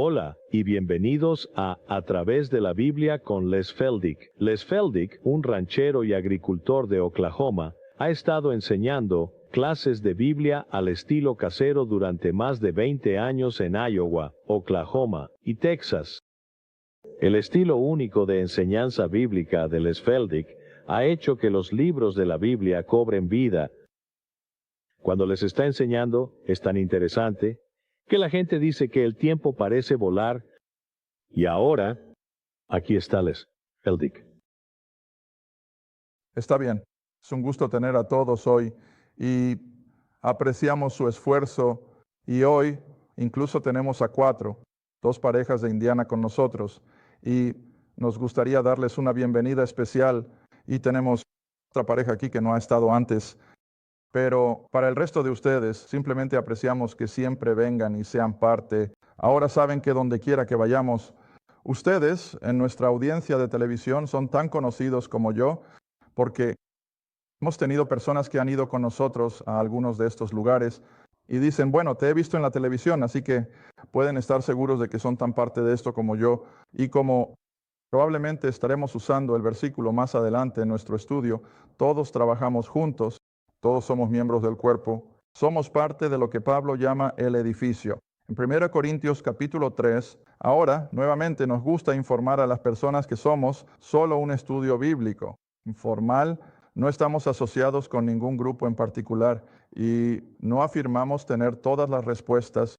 Hola y bienvenidos a través de la Biblia con Les Feldick. Les Feldick, un ranchero y agricultor de Oklahoma, ha estado enseñando clases de Biblia al estilo casero durante más de 20 años en Iowa, Oklahoma y Texas. El estilo único de enseñanza bíblica de Les Feldick ha hecho que los libros de la Biblia cobren vida. Cuando les está enseñando, es tan interesante que la gente dice que el tiempo parece volar. Y ahora, aquí está Les Feldick. Está bien, es un gusto tener a todos hoy y apreciamos su esfuerzo y hoy incluso tenemos a 2 parejas de Indiana con nosotros y nos gustaría darles una bienvenida especial y tenemos otra pareja aquí que no ha estado antes, pero para el resto de ustedes simplemente apreciamos que siempre vengan y sean parte. Ahora saben que donde quiera que vayamos, ustedes en nuestra audiencia de televisión son tan conocidos como yo, porque hemos tenido personas que han ido con nosotros a algunos de estos lugares y dicen, bueno, te he visto en la televisión, así que pueden estar seguros de que son tan parte de esto como yo. Y como probablemente estaremos usando el versículo más adelante en nuestro estudio, todos trabajamos juntos, todos somos miembros del cuerpo, somos parte de lo que Pablo llama el edificio. En 1 Corintios capítulo 3, ahora nuevamente nos gusta informar a las personas que somos solo un estudio bíblico, informal. No estamos asociados con ningún grupo en particular y no afirmamos tener todas las respuestas,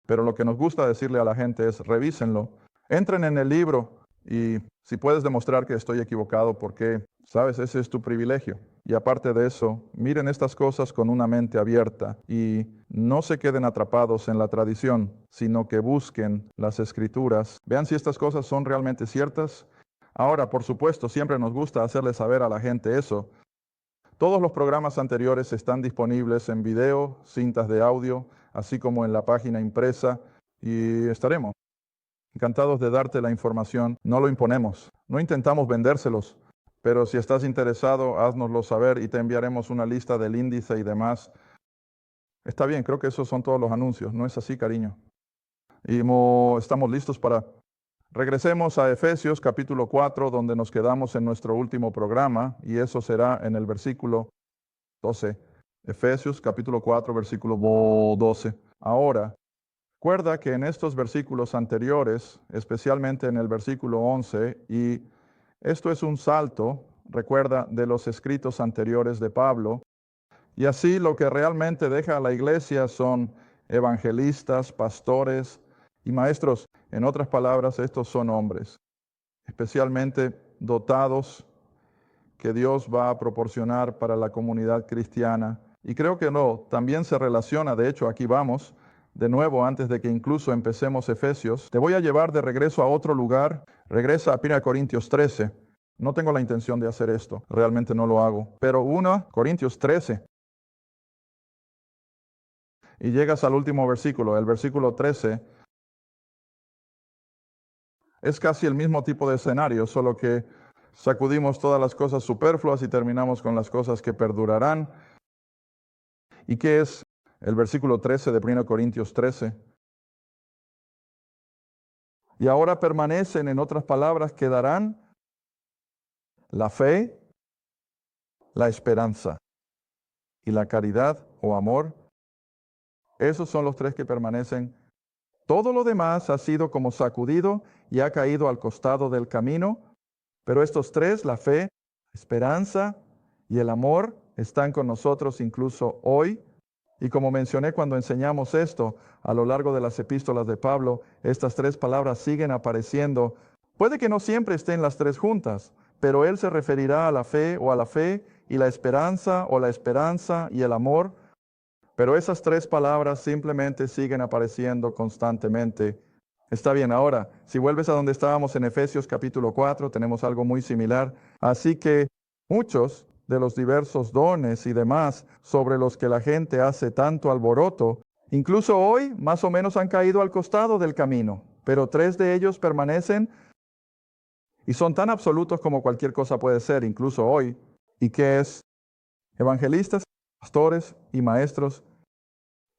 pero lo que nos gusta decirle a la gente es revísenlo, entren en el libro y si puedes demostrar que estoy equivocado, porque, sabes, ese es tu privilegio. Y aparte de eso, miren estas cosas con una mente abierta y no se queden atrapados en la tradición, sino que busquen las escrituras. Vean si estas cosas son realmente ciertas. Ahora, por supuesto, siempre nos gusta hacerle saber a la gente eso. Todos los programas anteriores están disponibles en video, cintas de audio, así como en la página impresa, y estaremos encantados de darte la información. No lo imponemos, no intentamos vendérselos, pero si estás interesado, háznoslo saber y te enviaremos una lista del índice y demás. Está bien, creo que esos son todos los anuncios, ¿no es así, cariño? Y estamos listos para... Regresemos a Efesios capítulo 4, donde nos quedamos en nuestro último programa, y eso será en el versículo 12. Efesios capítulo 4, versículo 12. Ahora, recuerda que en estos versículos anteriores, especialmente en el versículo 11, y esto es un salto, recuerda, de los escritos anteriores de Pablo, y así lo que realmente deja a la iglesia son evangelistas, pastores y maestros. En otras palabras, estos son hombres, especialmente dotados, que Dios va a proporcionar para la comunidad cristiana. Y creo que también se relaciona, de hecho, aquí vamos, de nuevo, antes de que incluso empecemos Efesios. Te voy a llevar de regreso a otro lugar. Regresa a 1 Corintios 13. No tengo la intención de hacer esto, realmente no lo hago. Pero 1 Corintios 13. Y llegas al último versículo, el versículo 13. Es casi el mismo tipo de escenario, solo que sacudimos todas las cosas superfluas y terminamos con las cosas que perdurarán. ¿Y qué es el versículo 13 de 1 Corintios 13? Y ahora permanecen, en otras palabras, quedarán la fe, la esperanza y la caridad o amor. Esos son los 3 que permanecen. Todo lo demás ha sido como sacudido y ha caído al costado del camino, pero estos 3, la fe, la esperanza y el amor, están con nosotros incluso hoy. Y como mencioné cuando enseñamos esto, a lo largo de las epístolas de Pablo, estas 3 palabras siguen apareciendo. Puede que no siempre estén las 3 juntas, pero él se referirá a la fe o a la fe y la esperanza o la esperanza y el amor. Pero esas 3 palabras simplemente siguen apareciendo constantemente. Está bien, ahora, si vuelves a donde estábamos en Efesios capítulo 4, tenemos algo muy similar. Así que muchos de los diversos dones y demás sobre los que la gente hace tanto alboroto, incluso hoy más o menos han caído al costado del camino, pero 3 de ellos permanecen y son tan absolutos como cualquier cosa puede ser, incluso hoy. ¿Y qué es? Evangelistas, pastores y maestros.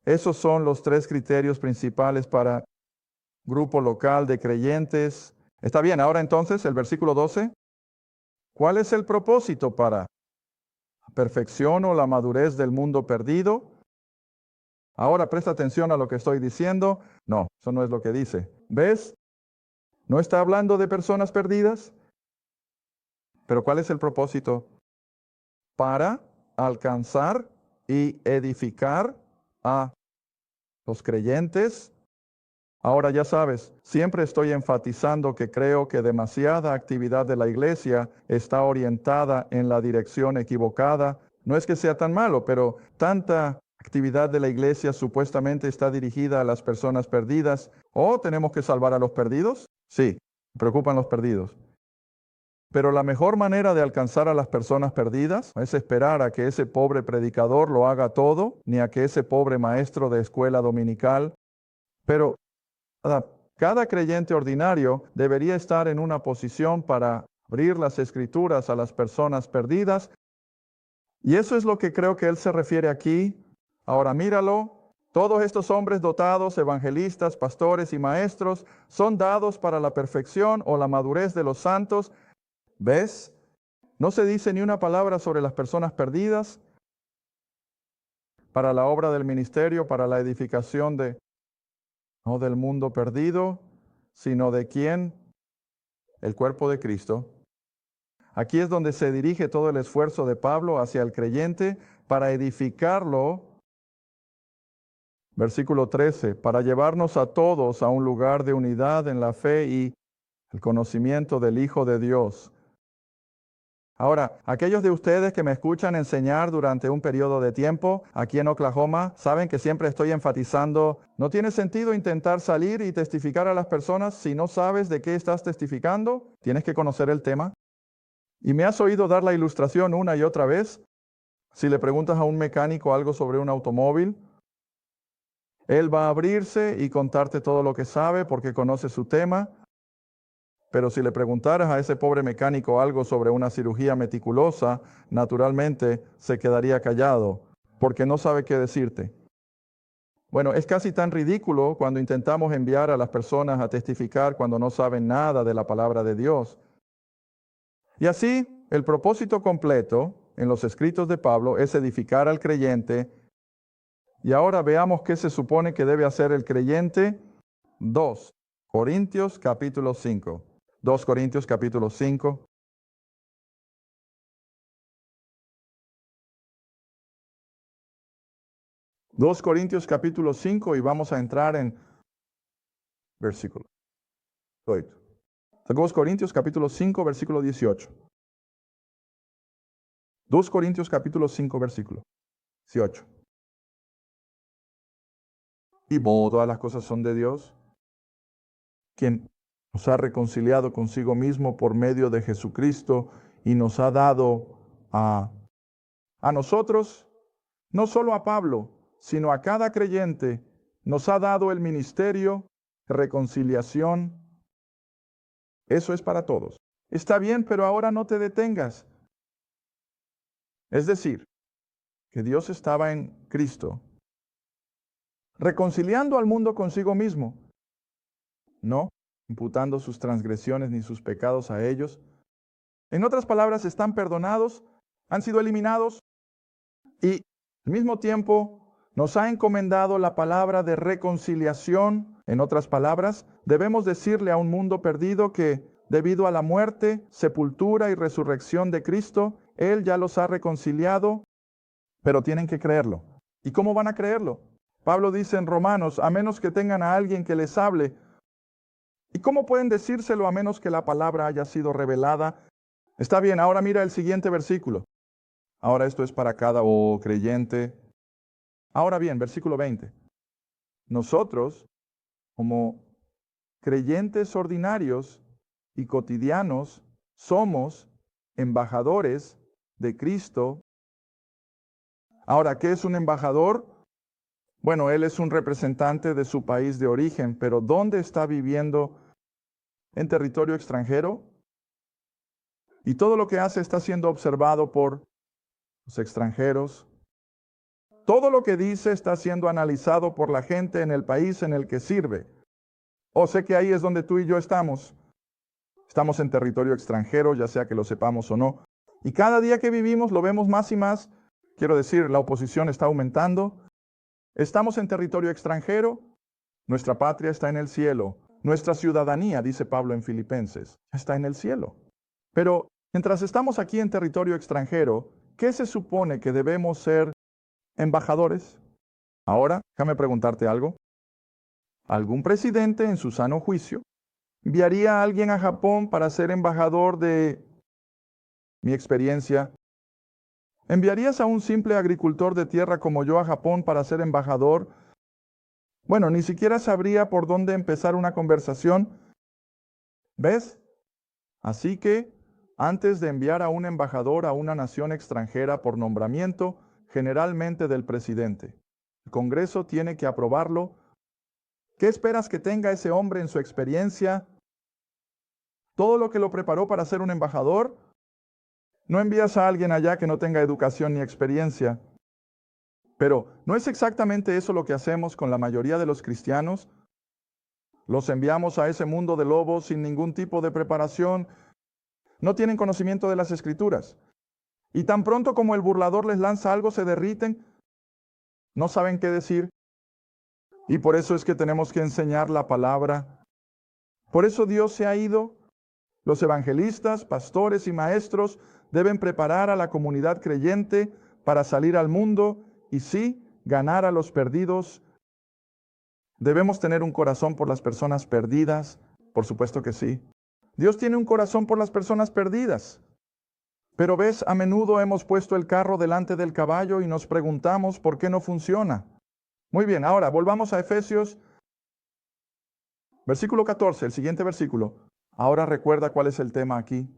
Esos son los 3 criterios principales para grupo local de creyentes. Está bien, ahora entonces el versículo 12. ¿Cuál es el propósito para la perfección o la madurez del mundo perdido? Ahora presta atención a lo que estoy diciendo. No, eso no es lo que dice. ¿Ves? No está hablando de personas perdidas. Pero ¿cuál es el propósito? Para alcanzar y edificar a los creyentes. Ahora ya sabes, siempre estoy enfatizando que creo que demasiada actividad de la iglesia está orientada en la dirección equivocada. No es que sea tan malo, pero tanta actividad de la iglesia supuestamente está dirigida a las personas perdidas. ¿Oh, tenemos que salvar a los perdidos? Sí, me preocupan los perdidos. Pero la mejor manera de alcanzar a las personas perdidas no es esperar a que ese pobre predicador lo haga todo, ni a que ese pobre maestro de escuela dominical. Pero cada creyente ordinario debería estar en una posición para abrir las escrituras a las personas perdidas. Y eso es lo que creo que él se refiere aquí. Ahora míralo. Todos estos hombres dotados, evangelistas, pastores y maestros, son dados para la perfección o la madurez de los santos. ¿Ves? No se dice ni una palabra sobre las personas perdidas para la obra del ministerio, para la edificación no del mundo perdido, sino de quién, el cuerpo de Cristo. Aquí es donde se dirige todo el esfuerzo de Pablo hacia el creyente para edificarlo. Versículo 13, para llevarnos a todos a un lugar de unidad en la fe y el conocimiento del Hijo de Dios. Ahora, aquellos de ustedes que me escuchan enseñar durante un periodo de tiempo aquí en Oklahoma, saben que siempre estoy enfatizando, no tiene sentido intentar salir y testificar a las personas si no sabes de qué estás testificando, tienes que conocer el tema. Y me has oído dar la ilustración una y otra vez. Si le preguntas a un mecánico algo sobre un automóvil, él va a abrirse y contarte todo lo que sabe porque conoce su tema. Pero si le preguntaras a ese pobre mecánico algo sobre una cirugía meticulosa, naturalmente se quedaría callado, porque no sabe qué decirte. Bueno, es casi tan ridículo cuando intentamos enviar a las personas a testificar cuando no saben nada de la palabra de Dios. Y así, el propósito completo en los escritos de Pablo es edificar al creyente. Y ahora veamos qué se supone que debe hacer el creyente. 2 Corintios capítulo 5. 2 Corintios capítulo 5. Dos Corintios capítulo 5 y vamos a entrar en versículo 8. 2 Corintios capítulo 5 versículo 18. 2 Corintios capítulo 5 versículo 18. Y todas las cosas son de Dios, quien nos ha reconciliado consigo mismo por medio de Jesucristo y nos ha dado a nosotros, no solo a Pablo, sino a cada creyente, nos ha dado el ministerio de reconciliación. Eso es para todos. Está bien, pero ahora no te detengas. Es decir, que Dios estaba en Cristo, reconciliando al mundo consigo mismo, no imputando sus transgresiones ni sus pecados a ellos. En otras palabras, están perdonados, han sido eliminados y al mismo tiempo nos ha encomendado la palabra de reconciliación. En otras palabras, debemos decirle a un mundo perdido que debido a la muerte, sepultura y resurrección de Cristo, Él ya los ha reconciliado, pero tienen que creerlo. ¿Y cómo van a creerlo? Pablo dice en Romanos, a menos que tengan a alguien que les hable. ¿Y cómo pueden decírselo a menos que la palabra haya sido revelada? Está bien, ahora mira el siguiente versículo. Ahora esto es para cada creyente. Ahora bien, versículo 20. Nosotros, como creyentes ordinarios y cotidianos, somos embajadores de Cristo. Ahora, ¿qué es un embajador? Bueno, él es un representante de su país de origen, pero ¿dónde está viviendo? ¿En territorio extranjero? Y todo lo que hace está siendo observado por los extranjeros. Todo lo que dice está siendo analizado por la gente en el país en el que sirve. Oh, sé que ahí es donde tú y yo estamos. Estamos en territorio extranjero, ya sea que lo sepamos o no. Y cada día que vivimos lo vemos más y más. Quiero decir, la oposición está aumentando. Estamos en territorio extranjero. Nuestra patria está en el cielo. Nuestra ciudadanía, dice Pablo en Filipenses, está en el cielo. Pero mientras estamos aquí en territorio extranjero, ¿qué se supone que debemos ser embajadores? Ahora, déjame preguntarte algo. ¿Algún presidente en su sano juicio enviaría a alguien a Japón para ser embajador de mi experiencia? ¿Enviarías a un simple agricultor de tierra como yo a Japón para ser embajador? Bueno, ni siquiera sabría por dónde empezar una conversación. ¿Ves? Así que, antes de enviar a un embajador a una nación extranjera por nombramiento, generalmente del presidente, el Congreso tiene que aprobarlo. ¿Qué esperas que tenga ese hombre en su experiencia? ¿Todo lo que lo preparó para ser un embajador? No envías a alguien allá que no tenga educación ni experiencia. Pero, ¿no es exactamente eso lo que hacemos con la mayoría de los cristianos? Los enviamos a ese mundo de lobos sin ningún tipo de preparación. No tienen conocimiento de las Escrituras. Y tan pronto como el burlador les lanza algo, se derriten. No saben qué decir. Y por eso es que tenemos que enseñar la palabra. Por eso Dios se ha ido. Los evangelistas, pastores y maestros deben preparar a la comunidad creyente para salir al mundo y sí, ganar a los perdidos. ¿Debemos tener un corazón por las personas perdidas? Por supuesto que sí. Dios tiene un corazón por las personas perdidas. Pero ves, a menudo hemos puesto el carro delante del caballo y nos preguntamos por qué no funciona. Muy bien, ahora volvamos a Efesios, versículo 14, el siguiente versículo. Ahora recuerda cuál es el tema aquí.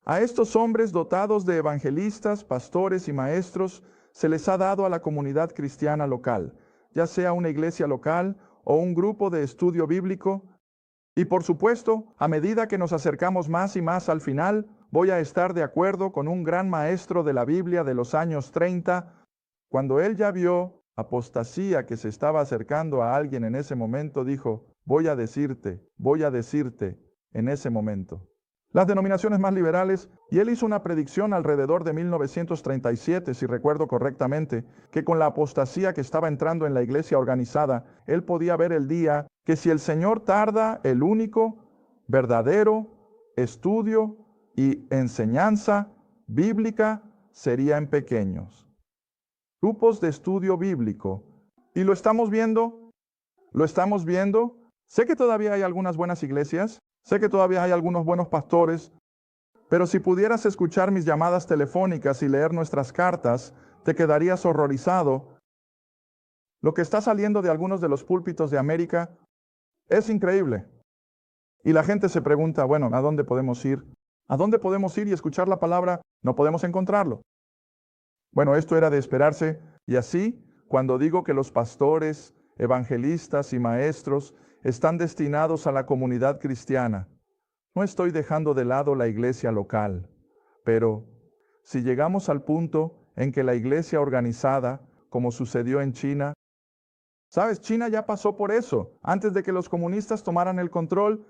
A estos hombres dotados de evangelistas, pastores y maestros se les ha dado a la comunidad cristiana local, ya sea una iglesia local o un grupo de estudio bíblico. Y por supuesto, a medida que nos acercamos más y más al final, voy a estar de acuerdo con un gran maestro de la Biblia de los años 30, cuando él ya vio apostasía que se estaba acercando a alguien en ese momento, dijo, voy a decirte en ese momento. Las denominaciones más liberales, y él hizo una predicción alrededor de 1937, si recuerdo correctamente, que con la apostasía que estaba entrando en la iglesia organizada, él podía ver el día que si el Señor tarda, el único, verdadero estudio y enseñanza bíblica sería en pequeños. Grupos de estudio bíblico. ¿Y lo estamos viendo? ¿Lo estamos viendo? Sé que todavía hay algunas buenas iglesias, sé que todavía hay algunos buenos pastores, pero si pudieras escuchar mis llamadas telefónicas y leer nuestras cartas, te quedarías horrorizado. Lo que está saliendo de algunos de los púlpitos de América es increíble. Y la gente se pregunta, bueno, ¿a dónde podemos ir? ¿A dónde podemos ir y escuchar la palabra? No podemos encontrarlo. Bueno, esto era de esperarse, y así, cuando digo que los pastores, evangelistas y maestros están destinados a la comunidad cristiana, no estoy dejando de lado la iglesia local, pero si llegamos al punto en que la iglesia organizada, como sucedió en China, ¿sabes? China ya pasó por eso. Antes de que los comunistas tomaran el control,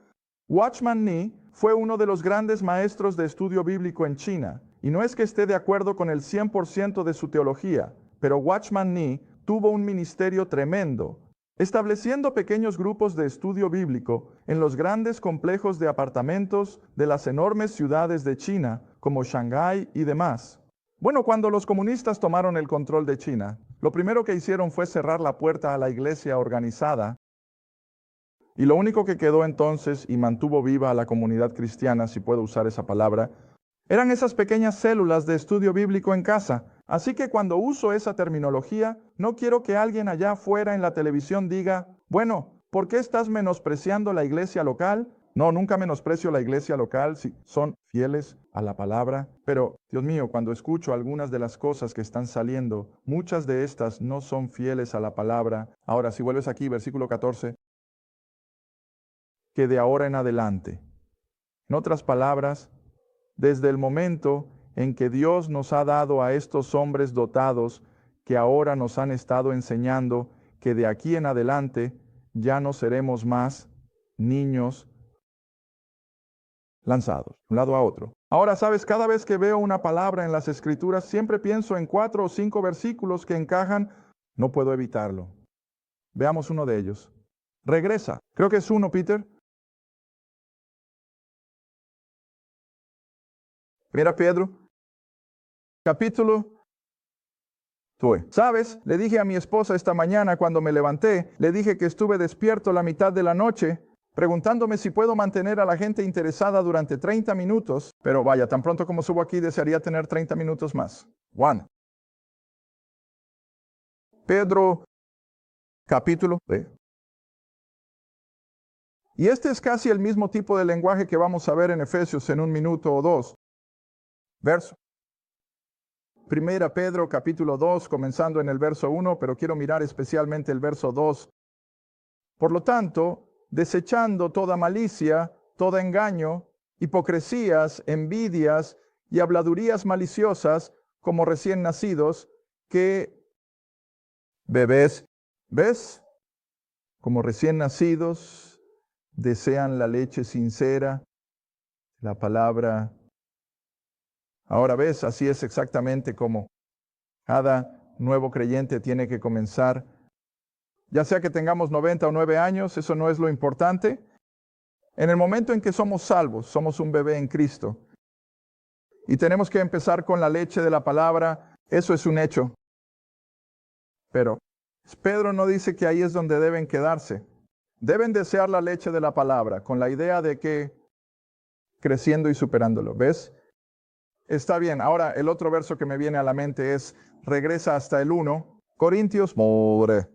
Watchman Nee fue uno de los grandes maestros de estudio bíblico en China. Y no es que esté de acuerdo con el 100% de su teología, pero Watchman Nee tuvo un ministerio tremendo, estableciendo pequeños grupos de estudio bíblico en los grandes complejos de apartamentos de las enormes ciudades de China, como Shanghái y demás. Bueno, cuando los comunistas tomaron el control de China, lo primero que hicieron fue cerrar la puerta a la iglesia organizada, y lo único que quedó entonces y mantuvo viva a la comunidad cristiana, si puedo usar esa palabra, eran esas pequeñas células de estudio bíblico en casa. Así que cuando uso esa terminología, no quiero que alguien allá afuera en la televisión diga, bueno, ¿por qué estás menospreciando la iglesia local? No, nunca menosprecio la iglesia local si son fieles a la palabra. Pero, Dios mío, cuando escucho algunas de las cosas que están saliendo, muchas de estas no son fieles a la palabra. Ahora, si vuelves aquí, versículo 14, que de ahora en adelante, en otras palabras, desde el momento en que Dios nos ha dado a estos hombres dotados que ahora nos han estado enseñando que de aquí en adelante ya no seremos más niños lanzados de un lado a otro. Ahora, sabes, cada vez que veo una palabra en las Escrituras, siempre pienso en 4 o 5 versículos que encajan. No puedo evitarlo. Veamos uno de ellos. Regresa. Creo que es uno, Peter. Mira, Pedro. Capítulo 2. ¿Sabes? Le dije a mi esposa esta mañana cuando me levanté, le dije que estuve despierto la mitad de la noche, preguntándome si puedo mantener a la gente interesada durante 30 minutos, pero vaya, tan pronto como subo aquí desearía tener 30 minutos más. Juan. Pedro, capítulo 2. Y este es casi el mismo tipo de lenguaje que vamos a ver en Efesios en un minuto o dos. Verso. Primera Pedro, capítulo 2, comenzando en el verso 1, pero quiero mirar especialmente el verso 2. Por lo tanto, desechando toda malicia, todo engaño, hipocresías, envidias y habladurías maliciosas, como recién nacidos, que bebés, ¿ves? Como recién nacidos, desean la leche sincera, la palabra. Ahora ves, así es exactamente como cada nuevo creyente tiene que comenzar. Ya sea que tengamos 90 o 9 años, eso no es lo importante. En el momento en que somos salvos, somos un bebé en Cristo. Y tenemos que empezar con la leche de la palabra. Eso es un hecho. Pero Pedro no dice que ahí es donde deben quedarse. Deben desear la leche de la palabra, con la idea de que creciendo y superándolo. ¿Ves? Está bien. Ahora, el otro verso que me viene a la mente es, regresa hasta el 1, Corintios, ¡More!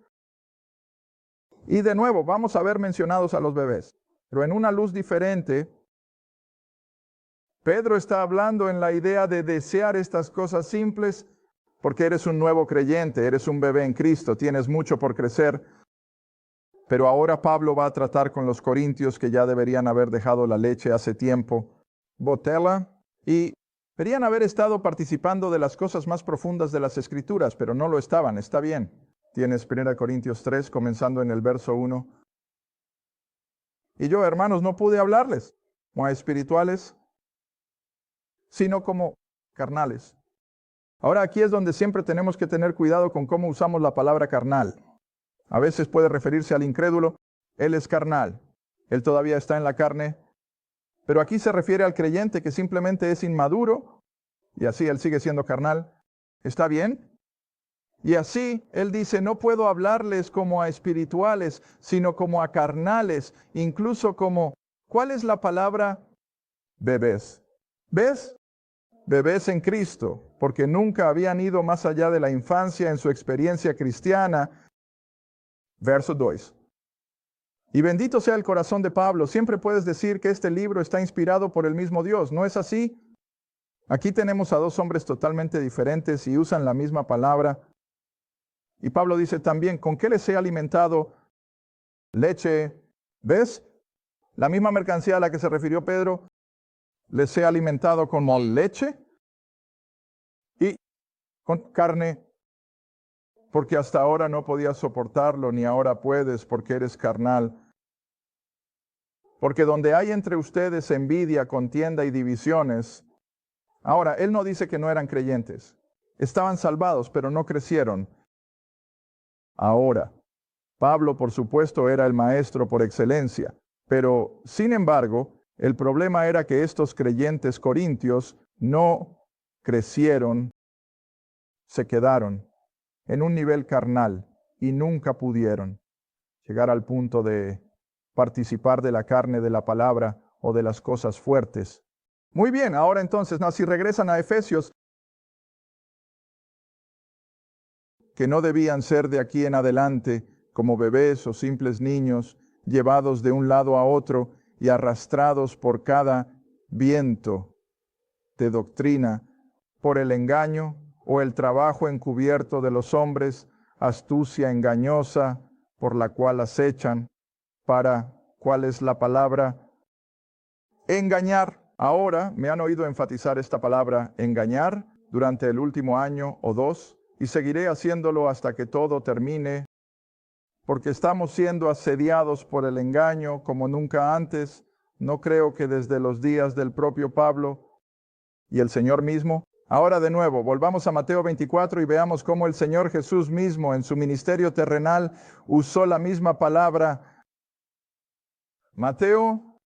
Y de nuevo, vamos a ver mencionados a los bebés, pero en una luz diferente. Pedro está hablando en la idea de desear estas cosas simples, porque eres un nuevo creyente, eres un bebé en Cristo, tienes mucho por crecer. Pero ahora Pablo va a tratar con los corintios que ya deberían haber dejado la leche hace tiempo, botella, y deberían haber estado participando de las cosas más profundas de las Escrituras, pero no lo estaban. Está bien. Tienes 1 Corintios 3, comenzando en el verso 1. Y yo, hermanos, no pude hablarles como a espirituales, sino como carnales. Ahora aquí es donde siempre tenemos que tener cuidado con cómo usamos la palabra carnal. A veces puede referirse al incrédulo, él es carnal, él todavía está en la carne, pero aquí se refiere al creyente que simplemente es inmaduro, y así él sigue siendo carnal. ¿Está bien? Y así él dice, no puedo hablarles como a espirituales, sino como a carnales, incluso como, ¿cuál es la palabra? Bebés. ¿Ves? Bebés en Cristo, porque nunca habían ido más allá de la infancia en su experiencia cristiana. Verso 2. Y bendito sea el corazón de Pablo. Siempre puedes decir que este libro está inspirado por el mismo Dios. ¿No es así? Aquí tenemos a dos hombres totalmente diferentes y usan la misma palabra. Y Pablo dice también, ¿con qué les he alimentado? Leche. ¿Ves? La misma mercancía a la que se refirió Pedro. Les he alimentado con leche y con carne, porque hasta ahora no podías soportarlo, ni ahora puedes, porque eres carnal. Porque donde hay entre ustedes envidia, contienda y divisiones. Ahora, él no dice que no eran creyentes. Estaban salvados, pero no crecieron. Ahora, Pablo, por supuesto, era el maestro por excelencia, pero, sin embargo, el problema era que estos creyentes corintios no crecieron, se quedaron en un nivel carnal y nunca pudieron llegar al punto de participar de la carne de la palabra o de las cosas fuertes. Muy bien, ahora entonces, si regresan a Efesios, que no debían ser de aquí en adelante como bebés o simples niños, llevados de un lado a otro y arrastrados por cada viento de doctrina, por el engaño o el trabajo encubierto de los hombres, astucia engañosa por la cual acechan, para, ¿cuál es la palabra? Engañar. Ahora me han oído enfatizar esta palabra, engañar, durante el último año o dos, y seguiré haciéndolo hasta que todo termine porque estamos siendo asediados por el engaño como nunca antes. No creo que desde los días del propio Pablo y el Señor mismo. Ahora de nuevo, volvamos a Mateo 24 y veamos cómo el Señor Jesús mismo en su ministerio terrenal usó la misma palabra. Mateo.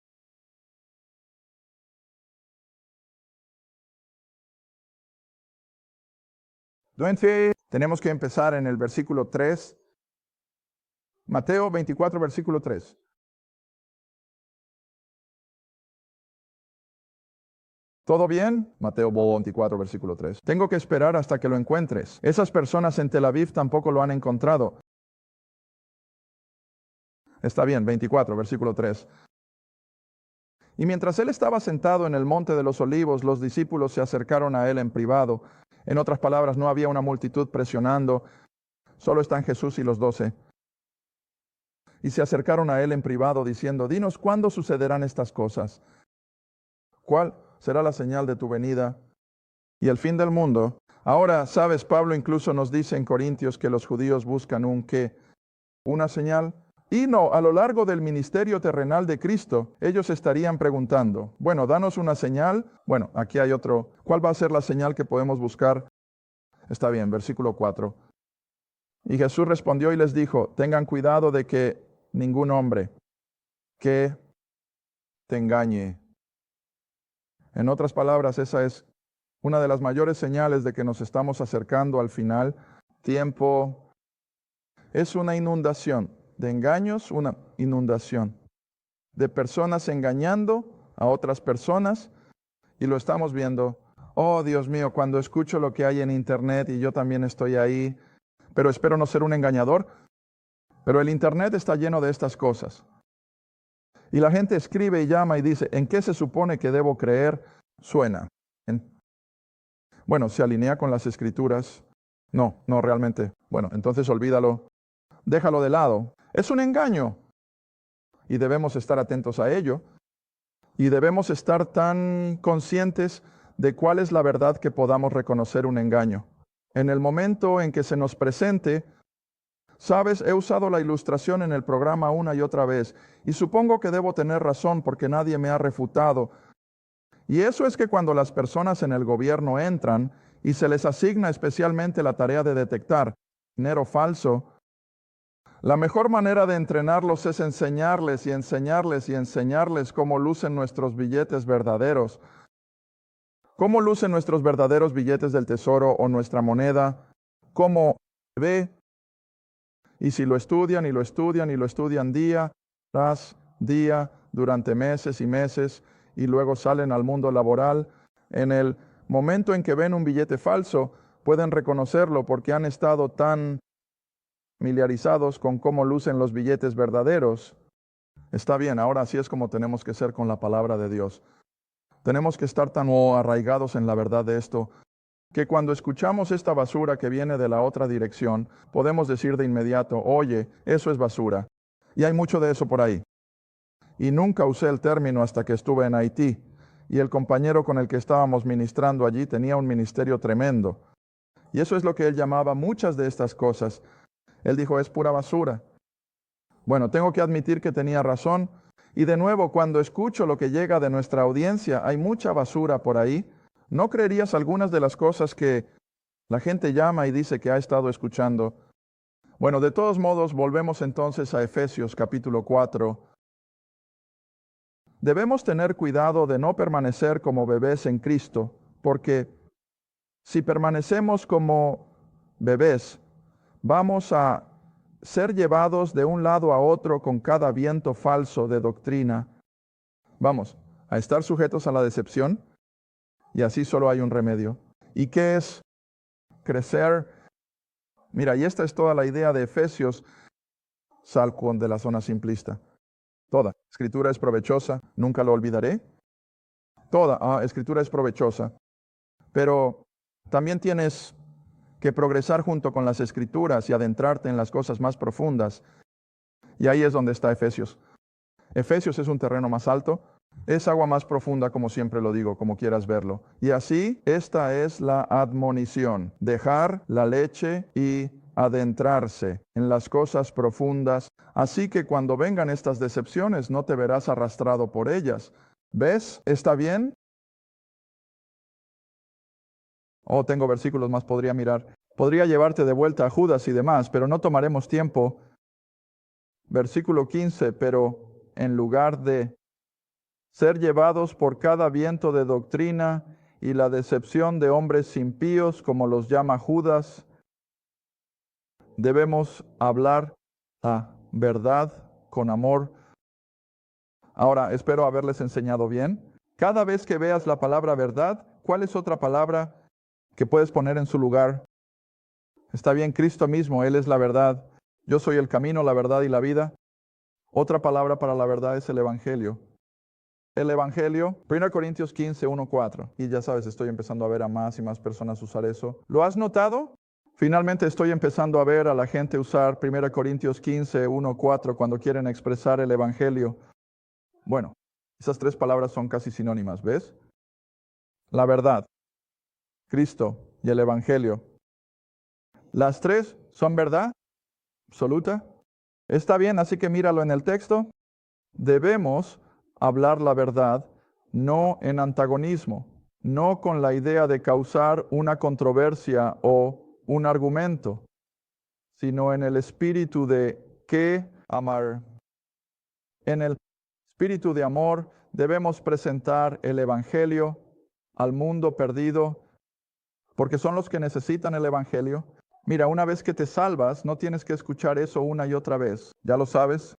Tenemos que empezar en el versículo 3. Mateo 24, versículo 3. ¿Todo bien? Mateo 24, versículo 3. Tengo que esperar hasta que lo encuentres. Esas personas en Tel Aviv tampoco lo han encontrado. Está bien, 24, versículo 3. Y mientras él estaba sentado en el monte de los olivos, los discípulos se acercaron a él en privado. En otras palabras, no había una multitud presionando, solo están Jesús y los 12. Y se acercaron a él en privado diciendo, dinos, ¿cuándo sucederán estas cosas? ¿Cuál será la señal de tu venida y el fin del mundo? Ahora, sabes, Pablo incluso nos dice en Corintios que los judíos buscan una señal. Y no, a lo largo del ministerio terrenal de Cristo, ellos estarían preguntando, bueno, danos una señal. Bueno, aquí hay otro. ¿Cuál va a ser la señal que podemos buscar? Está bien, versículo 4. Y Jesús respondió y les dijo, tengan cuidado de que ningún hombre que te engañe. En otras palabras, esa es una de las mayores señales de que nos estamos acercando al final. Tiempo es una inundación de engaños, una inundación de personas engañando a otras personas, y lo estamos viendo. Oh, Dios mío, cuando escucho lo que hay en internet, y yo también estoy ahí, pero espero no ser un engañador, pero el internet está lleno de estas cosas. Y la gente escribe y llama y dice, ¿en qué se supone que debo creer? Suena. Bueno, ¿se alinea con las escrituras? No, realmente. Bueno, entonces olvídalo. Déjalo de lado. Es un engaño. Y debemos estar atentos a ello. Y debemos estar tan conscientes de cuál es la verdad que podamos reconocer un engaño. En el momento en que se nos presente, sabes, he usado la ilustración en el programa una y otra vez, y supongo que debo tener razón porque nadie me ha refutado. Y eso es que cuando las personas en el gobierno entran y se les asigna especialmente la tarea de detectar dinero falso, la mejor manera de entrenarlos es enseñarles y enseñarles y enseñarles cómo lucen nuestros billetes verdaderos. Cómo lucen nuestros verdaderos billetes del tesoro o nuestra moneda, cómo ve. Y si lo estudian y lo estudian y lo estudian día tras día, durante meses y meses, y luego salen al mundo laboral, en el momento en que ven un billete falso, pueden reconocerlo porque han estado tan familiarizados con cómo lucen los billetes verdaderos. Está bien, ahora así es como tenemos que ser con la palabra de Dios. Tenemos que estar tan arraigados en la verdad de esto, que cuando escuchamos esta basura que viene de la otra dirección, podemos decir de inmediato, oye, eso es basura. Y hay mucho de eso por ahí. Y nunca usé el término hasta que estuve en Haití, y el compañero con el que estábamos ministrando allí tenía un ministerio tremendo. Y eso es lo que él llamaba muchas de estas cosas. Él dijo, es pura basura. Bueno, tengo que admitir que tenía razón. Y de nuevo, cuando escucho lo que llega de nuestra audiencia, hay mucha basura por ahí. ¿No creerías algunas de las cosas que la gente llama y dice que ha estado escuchando? Bueno, de todos modos, volvemos entonces a Efesios capítulo 4. Debemos tener cuidado de no permanecer como bebés en Cristo, porque si permanecemos como bebés, vamos a ser llevados de un lado a otro con cada viento falso de doctrina. Vamos a estar sujetos a la decepción, y así solo hay un remedio. ¿Y qué es crecer? Mira, y esta es toda la idea de Efesios, salgo de la zona simplista. Toda escritura es provechosa, nunca lo olvidaré. Toda escritura es provechosa, pero también tienes que progresar junto con las escrituras y adentrarte en las cosas más profundas. Y ahí es donde está Efesios. Efesios es un terreno más alto, es agua más profunda, como siempre lo digo, como quieras verlo. Y así, esta es la admonición, dejar la leche y adentrarse en las cosas profundas, así que cuando vengan estas decepciones no te verás arrastrado por ellas. ¿Ves? ¿Está bien? Oh, tengo versículos más, podría mirar. Podría llevarte de vuelta a Judas y demás, pero no tomaremos tiempo. Versículo 15, pero en lugar de ser llevados por cada viento de doctrina y la decepción de hombres impíos, como los llama Judas, debemos hablar la verdad con amor. Ahora, espero haberles enseñado bien. Cada vez que veas la palabra verdad, ¿cuál es otra palabra que puedes poner en su lugar? Está bien, Cristo mismo, Él es la verdad. Yo soy el camino, la verdad y la vida. Otra palabra para la verdad es el Evangelio. El Evangelio, 1 Corintios 15, 1, 4. Y ya sabes, estoy empezando a ver a más y más personas usar eso. ¿Lo has notado? Finalmente estoy empezando a ver a la gente usar 1 Corintios 15, 1, 4 cuando quieren expresar el Evangelio. Bueno, esas tres palabras son casi sinónimas, ¿ves? La verdad, Cristo y el Evangelio. Las tres son verdad absoluta. Está bien, así que míralo en el texto. Debemos hablar la verdad, no en antagonismo, no con la idea de causar una controversia o un argumento, sino en el espíritu de que amar. En el espíritu de amor debemos presentar el Evangelio al mundo perdido, porque son los que necesitan el Evangelio. Mira, una vez que te salvas, no tienes que escuchar eso una y otra vez, ya lo sabes.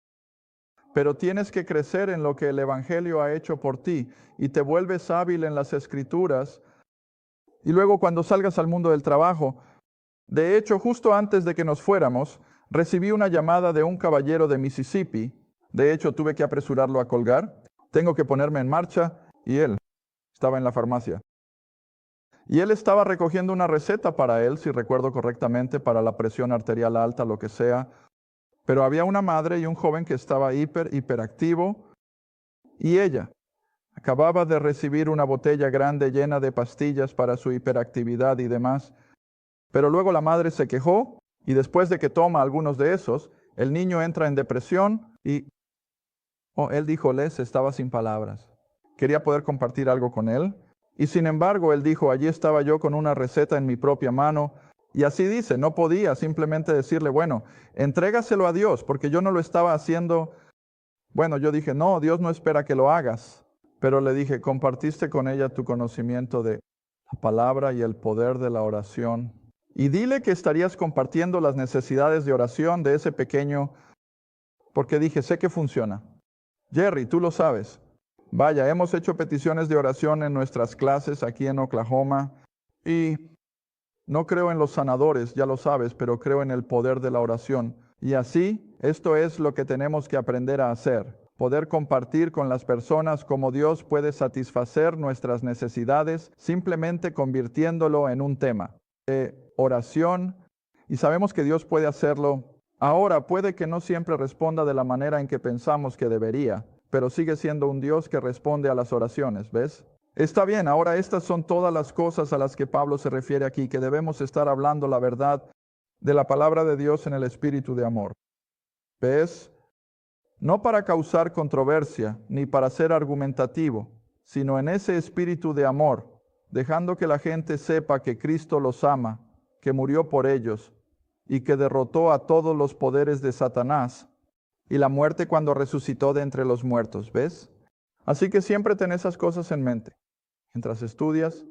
Pero tienes que crecer en lo que el Evangelio ha hecho por ti y te vuelves hábil en las Escrituras. Y luego cuando salgas al mundo del trabajo, de hecho, justo antes de que nos fuéramos, recibí una llamada de un caballero de Mississippi. De hecho, tuve que apresurarlo a colgar. Tengo que ponerme en marcha y él estaba en la farmacia. Y él estaba recogiendo una receta para él, si recuerdo correctamente, para la presión arterial alta, lo que sea. Pero había una madre y un joven que estaba hiperactivo, y ella acababa de recibir una botella grande llena de pastillas para su hiperactividad y demás. Pero luego la madre se quejó, y después de que toma algunos de esos, el niño entra en depresión y él dijo, Les estaba sin palabras. Quería poder compartir algo con él. Y sin embargo, él dijo, allí estaba yo con una receta en mi propia mano. Y así dice, no podía simplemente decirle, bueno, entrégaselo a Dios, porque yo no lo estaba haciendo. Bueno, yo dije, no, Dios no espera que lo hagas. Pero le dije, compartiste con ella tu conocimiento de la palabra y el poder de la oración. Y dile que estarías compartiendo las necesidades de oración de ese pequeño, porque dije, sé que funciona. Jerry, tú lo sabes. Vaya, hemos hecho peticiones de oración en nuestras clases aquí en Oklahoma y no creo en los sanadores, ya lo sabes, pero creo en el poder de la oración. Y así, esto es lo que tenemos que aprender a hacer. Poder compartir con las personas cómo Dios puede satisfacer nuestras necesidades simplemente convirtiéndolo en un tema de oración. Y sabemos que Dios puede hacerlo. Ahora, puede que no siempre responda de la manera en que pensamos que debería, pero sigue siendo un Dios que responde a las oraciones, ¿ves? Está bien, ahora estas son todas las cosas a las que Pablo se refiere aquí, que debemos estar hablando la verdad de la palabra de Dios en el espíritu de amor. ¿Ves? No para causar controversia, ni para ser argumentativo, sino en ese espíritu de amor, dejando que la gente sepa que Cristo los ama, que murió por ellos, y que derrotó a todos los poderes de Satanás, y la muerte cuando resucitó de entre los muertos, ¿ves? Así que siempre ten esas cosas en mente, mientras estudias.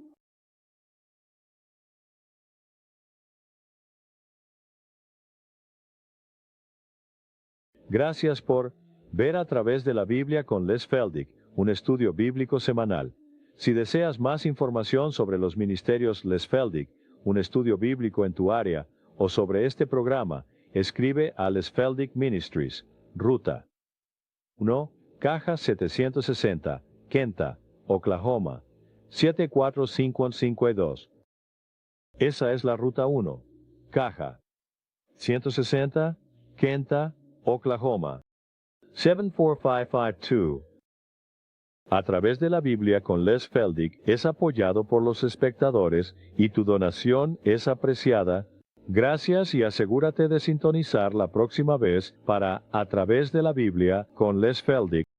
Gracias por ver a través de la Biblia con Les Feldick, un estudio bíblico semanal. Si deseas más información sobre los ministerios Les Feldick, un estudio bíblico en tu área, o sobre este programa, escribe a Les Feldick Ministries, Ruta 1, Caja 760, Kenta, Oklahoma, 74552. Esa es la Ruta 1, Caja 160, Kenta, Oklahoma, 74552. A través de la Biblia con Les Feldick es apoyado por los espectadores y tu donación es apreciada. Gracias y asegúrate de sintonizar la próxima vez para A través de la Biblia con Les Feldick.